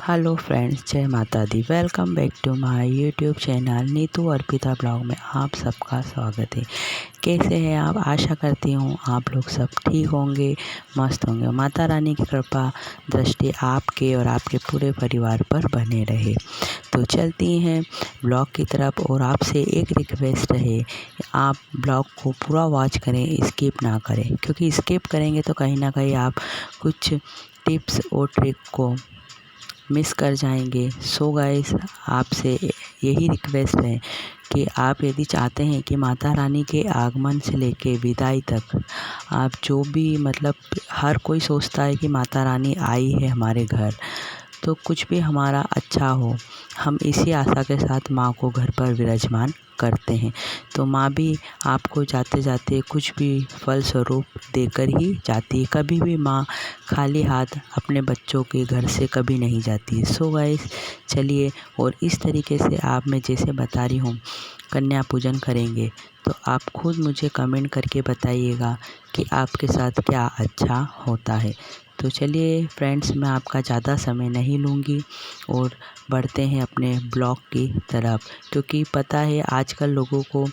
Hello friends, जय माता दी। Welcome back to my YouTube channel Neetu Arpita blog में आप सबका स्वागत है। कैसे हैं आप? आशा करती हूँ आप लोग सब ठीक होंगे, मस्त होंगे। माता रानी की कृपा दृष्टि आपके और आपके पूरे परिवार पर बने रहे। तो चलती हैं ब्लॉग की तरफ। और आपसे एक रिक्वेस्ट है, आप ब्लॉग को पूरा वॉच करें, स्किप ना करें, क्योंकि स्किप करेंगे तो कहीं ना कहीं आप कुछ टिप्स और ट्रिक को मिस कर जाएंगे। सो गाइस, आपसे यही रिक्वेस्ट है कि आप यदि चाहते हैं कि माता रानी के आगमन से लेके विदाई तक आप जो भी हर कोई सोचता है कि माता रानी आई है हमारे घर, तो कुछ भी हमारा अच्छा हो, हम इसी आशा के साथ माँ को घर पर विराजमान करते हैं। तो माँ भी आपको जाते जाते कुछ भी फल स्वरूप देकर ही जाती है। कभी भी माँ खाली हाथ अपने बच्चों के घर से कभी नहीं जाती है। सो गाइस, चलिए, और इस तरीके से आप मैं जैसे बता रही हूँ कन्या पूजन करेंगे, तो आप खुद मुझे कमेंट करके बताइएगा कि आपके साथ क्या अच्छा होता है। तो चलिए फ्रेंड्स, मैं आपका ज़्यादा समय नहीं लूँगी और बढ़ते हैं अपने ब्लॉग की तरफ, क्योंकि पता है आजकल लोगों को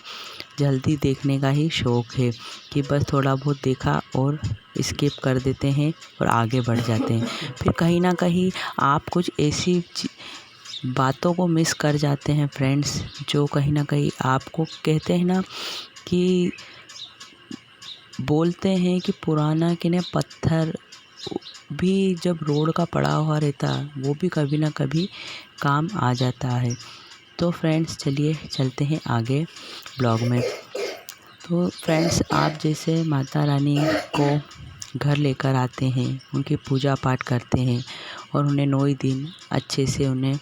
जल्दी देखने का ही शौक़ है कि बस थोड़ा बहुत देखा और स्किप कर देते हैं और आगे बढ़ जाते हैं। फिर कहीं ना कहीं आप कुछ ऐसी बातों को मिस कर जाते हैं फ्रेंड्स, जो कहीं ना कहीं आपको कहते हैं ना कि बोलते हैं कि पुराना किने पत्थर भी जब रोड का पड़ा हुआ रहता, वो भी कभी ना कभी काम आ जाता है। तो फ्रेंड्स, चलिए चलते हैं आगे ब्लॉग में। तो फ्रेंड्स, आप जैसे माता रानी को घर लेकर आते हैं, उनकी पूजा पाठ करते हैं और उन्हें 9 दिन अच्छे से उन्हें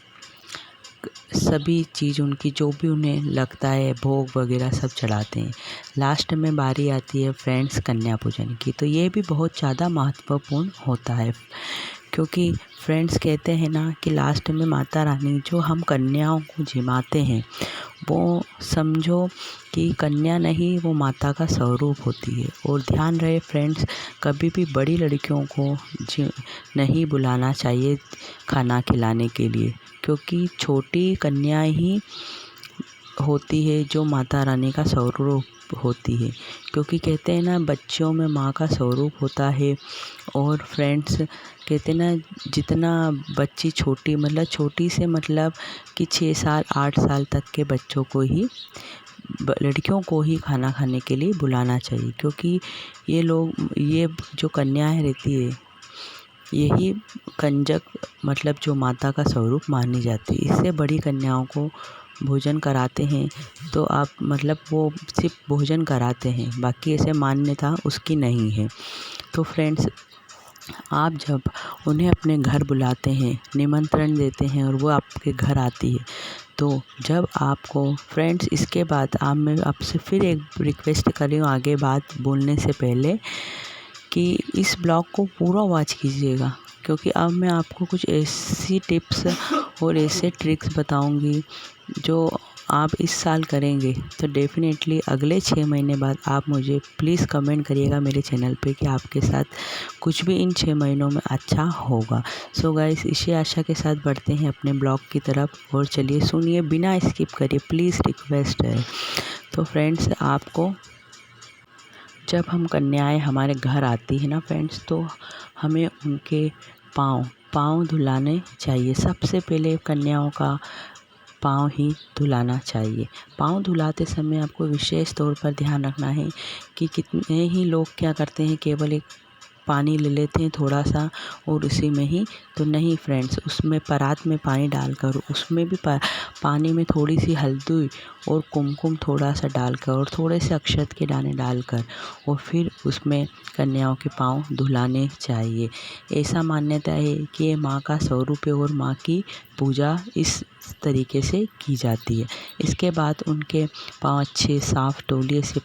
सभी चीज़ उनकी जो भी उन्हें लगता है भोग वगैरह सब चढ़ाते हैं। लास्ट में बारी आती है फ्रेंड्स कन्या पूजन की। तो ये भी बहुत ज़्यादा महत्वपूर्ण होता है, क्योंकि फ्रेंड्स कहते हैं ना कि लास्ट में माता रानी जो हम कन्याओं को जिमाते हैं, वो समझो कि कन्या नहीं, वो माता का स्वरूप होती है। और ध्यान रहे फ्रेंड्स, कभी भी बड़ी लड़कियों को नहीं बुलाना चाहिए खाना खिलाने के लिए, क्योंकि छोटी कन्या ही होती है जो माता रानी का स्वरूप होती है। क्योंकि कहते हैं ना, बच्चों में माँ का स्वरूप होता है। और फ्रेंड्स कहते हैं ना, जितना बच्ची छोटी छोटी से कि 6 साल 8 साल तक के बच्चों को ही, लड़कियों को ही खाना खाने के लिए बुलाना चाहिए, क्योंकि ये जो कन्याएं रहती है, यही कंजक जो माता का स्वरूप मानी जाती है। इससे बड़ी कन्याओं को भोजन कराते हैं, तो आप वो सिर्फ भोजन कराते हैं, बाकी ऐसे मान्यता उसकी नहीं है। तो फ्रेंड्स, आप जब उन्हें अपने घर बुलाते हैं, निमंत्रण देते हैं और वो आपके घर आती है, तो जब आपको फ्रेंड्स इसके बाद मैं आपसे फिर एक रिक्वेस्ट कर रही हूँ आगे बात बोलने से पहले, कि इस ब्लॉग को पूरा वॉच कीजिएगा, क्योंकि अब मैं आपको कुछ ऐसी टिप्स और ऐसे ट्रिक्स बताऊंगी जो आप इस साल करेंगे तो डेफ़िनेटली अगले 6 महीने बाद आप मुझे प्लीज़ कमेंट करिएगा मेरे चैनल पे कि आपके साथ कुछ भी इन 6 महीनों में अच्छा होगा। सो गाइस, इसी आशा के साथ बढ़ते हैं अपने ब्लॉग की तरफ। और चलिए सुनिए, बिना स्किप करिए, प्लीज़ रिक्वेस्ट है। तो फ्रेंड्स, आपको जब हम कन्याएं हमारे घर आती है ना फ्रेंड्स, तो हमें उनके पाँव धुलाने चाहिए। सबसे पहले कन्याओं का पाँव ही धुलाना चाहिए। पाँव धुलाते समय आपको विशेष तौर पर ध्यान रखना है कि कितने ही लोग क्या करते हैं, केवल एक पानी ले लेते हैं थोड़ा सा और उसी में ही, तो नहीं फ्रेंड्स, उसमें परात में पानी डालकर उसमें भी पानी में थोड़ी सी हल्दी और कुमकुम थोड़ा सा डालकर और थोड़े से अक्षत के दाने डालकर और फिर उसमें कन्याओं के पाँव धुलाने चाहिए। ऐसा मान्यता है कि ये माँ का स्वरूप है और माँ की पूजा इस तरीके से की जाती है। इसके बाद उनके पाँव अच्छे साफ तौलिए से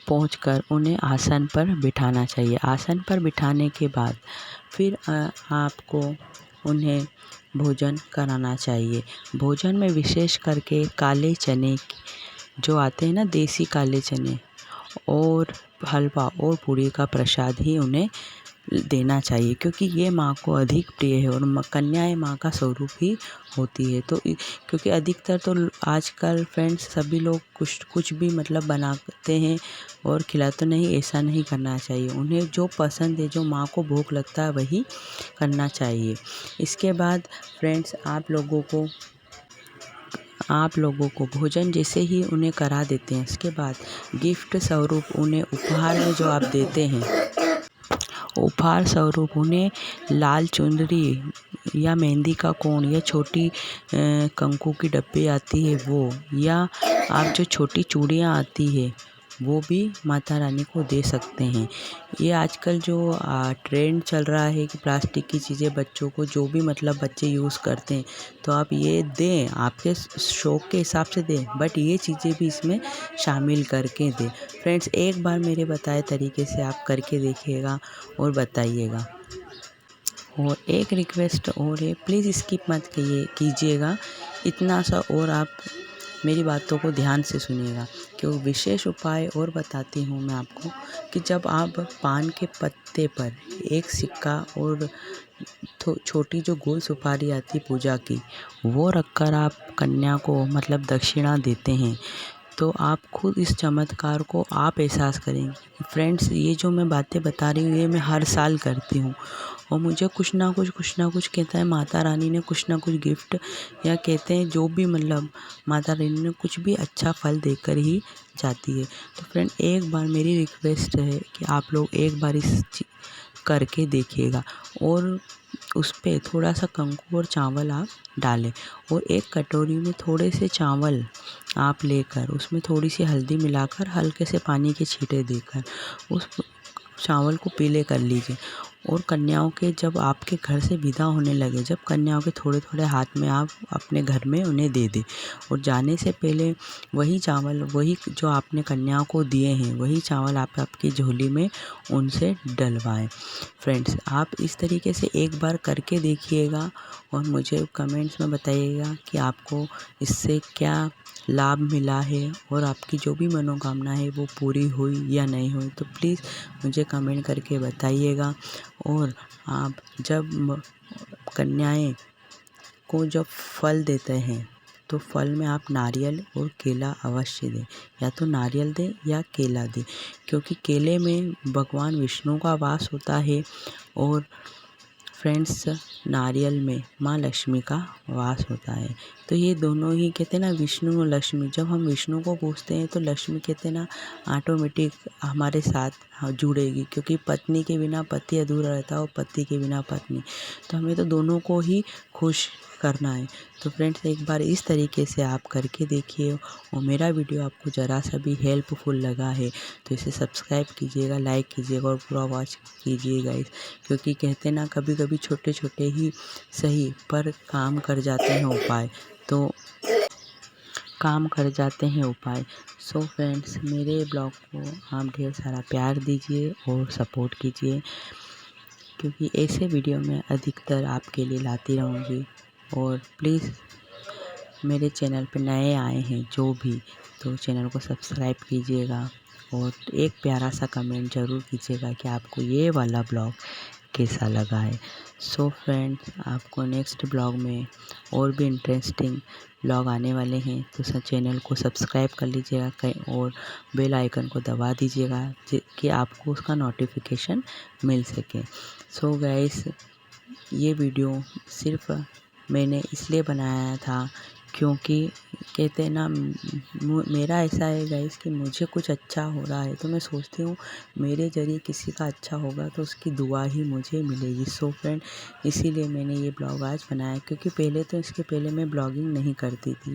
पहुंचकर उन्हें आसन पर बिठाना चाहिए। आसन पर बिठाने के बाद फिर आपको उन्हें भोजन कराना चाहिए। भोजन में विशेष करके काले चने जो आते हैं ना, देसी काले चने, और हलवा और पूड़ी का प्रसाद ही उन्हें देना चाहिए, क्योंकि ये माँ को अधिक प्रिय है और कन्याएँ माँ का स्वरूप ही होती है। तो क्योंकि अधिकतर तो आजकल फ्रेंड्स सभी लोग कुछ कुछ भी मतलब बनाते हैं और खिलाते नहीं, ऐसा नहीं करना चाहिए। उन्हें जो पसंद है, जो माँ को भूख लगता है वही करना चाहिए। इसके बाद फ्रेंड्स आप लोगों को भोजन जैसे ही उन्हें करा देते हैं, इसके बाद गिफ्ट स्वरूप उन्हें उपहार में जो आप देते हैं, उपहार स्वरूप उन्हें लाल चुनरी या मेहंदी का कोण या छोटी कंकु की डब्बी आती है वो, या आप जो छोटी चूड़ियाँ आती है वो भी माता रानी को दे सकते हैं। ये आजकल जो ट्रेंड चल रहा है कि प्लास्टिक की चीज़ें बच्चों को जो भी मतलब बच्चे यूज़ करते हैं, तो आप ये दें, आपके शौक़ के हिसाब से दें, बट ये चीज़ें भी इसमें शामिल करके दें। फ्रेंड्स एक बार मेरे बताए तरीके से आप करके देखिएगा और बताइएगा। और एक रिक्वेस्ट और है, प्लीज़ स्किप मत कीजिएगा, इतना सा और आप मेरी बातों को ध्यान से सुनिएगा। क्यों विशेष उपाय और बताती हूँ मैं आपको कि जब आप पान के पत्ते पर एक सिक्का और छोटी जो गोल सुपारी आती पूजा की, वो रखकर आप कन्या को मतलब दक्षिणा देते हैं, तो आप खुद इस चमत्कार को आप एहसास करेंगे। फ्रेंड्स ये जो मैं बातें बता रही हूँ ये मैं हर साल करती हूँ और मुझे कुछ ना कुछ कहता है माता रानी ने कुछ ना कुछ गिफ्ट, या कहते हैं जो भी मतलब माता रानी ने कुछ भी अच्छा फल देकर ही जाती है। तो फ्रेंड एक बार मेरी रिक्वेस्ट है कि आप लोग एक बार इस करके देखिएगा और उस पे थोड़ा सा कंकु और चावल आप डालें और एक कटोरी में थोड़े से चावल आप लेकर उसमें थोड़ी सी हल्दी मिलाकर हल्के से पानी के छींटे देकर उस चावल को पीले कर लीजिए। और कन्याओं के जब आपके घर से विदा होने लगे, जब कन्याओं के थोड़े थोड़े हाथ में आप अपने घर में उन्हें दे दें और जाने से पहले वही चावल, वही जो आपने कन्याओं को दिए हैं, वही चावल आप आपकी झोली में उनसे डलवाएं। फ्रेंड्स आप इस तरीके से एक बार करके देखिएगा और मुझे कमेंट्स में बताइएगा कि आपको इससे क्या लाभ मिला है और आपकी जो भी मनोकामना है वो पूरी हुई या नहीं हुई। तो प्लीज़ मुझे कमेंट करके बताइएगा। और आप जब कन्याएं को जब फल देते हैं तो फल में आप नारियल और केला अवश्य दें, या तो नारियल दें या केला दें, क्योंकि केले में भगवान विष्णु का वास होता है और फ्रेंड्स नारियल में माँ लक्ष्मी का वास होता है। तो ये दोनों ही कहते हैं ना, विष्णु और लक्ष्मी, जब हम विष्णु को पूजते हैं तो लक्ष्मी कहते हैं ना ऑटोमेटिक हमारे साथ जुड़ेगी, क्योंकि पत्नी के बिना पति अधूरा रहता है और पति के बिना पत्नी, तो हमें तो दोनों को ही खुश करना है। तो फ्रेंड्स एक बार इस तरीके से आप करके देखिए और मेरा वीडियो आपको ज़रा सा भी हेल्पफुल लगा है तो इसे सब्सक्राइब कीजिएगा, लाइक कीजिएगा और पूरा वॉच कीजिएगा क्योंकि कहते ना कभी कभी छोटे छोटे ही सही पर काम कर जाते हैं उपाय, तो काम कर जाते हैं उपाय। सो फ्रेंड्स मेरे ब्लॉग को आप ढेर सारा प्यार दीजिए और सपोर्ट कीजिए, क्योंकि ऐसे वीडियो मैं अधिकतर आपके लिए लाती रहूँगी। और प्लीज़ मेरे चैनल पे नए आए हैं जो भी, तो चैनल को सब्सक्राइब कीजिएगा और एक प्यारा सा कमेंट ज़रूर कीजिएगा कि आपको ये वाला ब्लॉग कैसा लगा है। सो फ्रेंड्स आपको नेक्स्ट ब्लॉग में और भी इंटरेस्टिंग ब्लॉग आने वाले हैं, तो चैनल को सब्सक्राइब कर लीजिएगा और बेल आइकन को दबा दीजिएगा कि आपको उसका नोटिफिकेशन मिल सके। सो गाइस ये वीडियो सिर्फ मैंने इसलिए बनाया था क्योंकि कहते हैं ना मेरा ऐसा है गाइस कि मुझे कुछ अच्छा हो रहा है तो मैं सोचती हूँ मेरे ज़रिए किसी का अच्छा होगा तो उसकी दुआ ही मुझे मिलेगी। सो फ्रेंड इसीलिए मैंने ये ब्लॉग आज बनाया, क्योंकि पहले तो इसके पहले मैं ब्लॉगिंग नहीं करती थी।